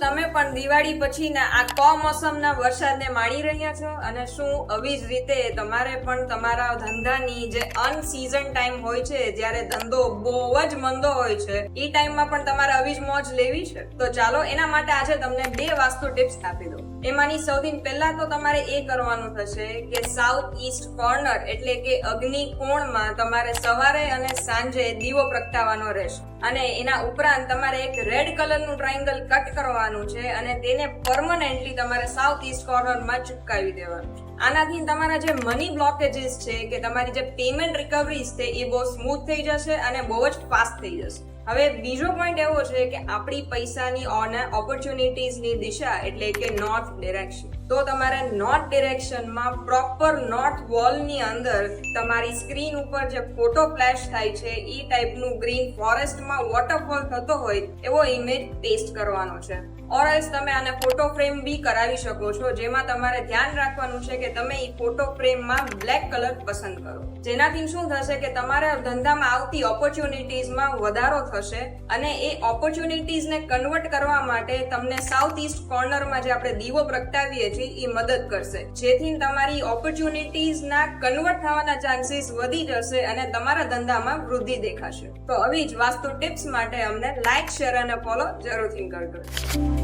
તમે પણ દિવાળી પછીના આ કમોસમના વરસાદને માણી રહ્યા છો અને શું આવી જ રીતે તમારે પણ તમારા ધંધાની જે અનસીઝન ટાઈમ હોય છે, જ્યારે ધંધો બહુ જ મંદો હોય છે, એ ટાઈમમાં પણ તમારે આવી જ મોજ લેવી છે? તો ચાલો એના માટે આજે તમને 2 વાસ્તુ ટિપ્સ આપી દઉં. એમાંની સૌથી પહેલા તો તમારે એ કરવાનું થશે કે સાઉથ ઈસ્ટ કોર્નર એટલે કે અગ્નિ કોણમાં તમારે સવારે અને સાંજે દીવો પ્રગટાવવાનો રહેશે. અને એના ઉપરાંત તમારે એક રેડ કલરનું ટ્રાયેંગલ કટ કરવાનું છે અને તેને પરમનન્ટલી તમારે સાઉથ ઈસ્ટ કોર્નરમાં ચિપકાવી દેવાનું છે. આનાથી તમારા જે મની બ્લોકેજીસ છે કે તમારી જે પેમેન્ટ રિકવરીઝ છે એ બહુ સ્મૂથ થઈ જશે અને બહુ જ ફાસ્ટ થઈ જશે. હવે બીજો પોઈન્ટ એવો છે કે આપણી પૈસાની ઓપોર્ચ્યુનિટીઝની દિશા એટલે કે નોર્થ ડિરેક્શન. તો તમારે નોર્થ ડિરેક્શનમાં પ્રોપર નોર્થ વોલની અંદર તમારી સ્ક્રીન ઉપર જે ફોટો ફ્લેશ થાય છે એ ટાઈપનું ગ્રીન ફોરેસ્ટમાં વોટરફોલ થતો હોય એવો ઇમેજ પેસ્ટ કરવાનો છે. ઓર એલ્સ તમે આને ફોટો ફ્રેમ બી કરાવી શકો છો, જેમાં તમારે ધ્યાન રાખવાનું છે કે તમે એ ફોટો ફ્રેમમાં બ્લેક કલર પસંદ કરો. જેનાથી શું થશે કે તમારા ધંધામાં આવતી ઓપોર્ચ્યુનિટીઝમાં વધારો થશે અને એ ઓપોર્ચ્યુનિટીઝને કન્વર્ટ કરવા માટે તમને સાઉથ ઈસ્ટ કોર્નરમાં જે આપણે દીવો પ્રગટાવીએ છીએ એ મદદ કરશે, જેથી તમારી ઓપોર્ચ્યુનિટીઝના કન્વર્ટ થવાના ચાન્સીસ વધી જશે અને તમારા ધંધામાં વૃદ્ધિ દેખાશે. તો આવી જ વાસ્તુ ટિપ્સ માટે અમને લાઈક, શેર અને ફોલો જરૂરથી કરજો.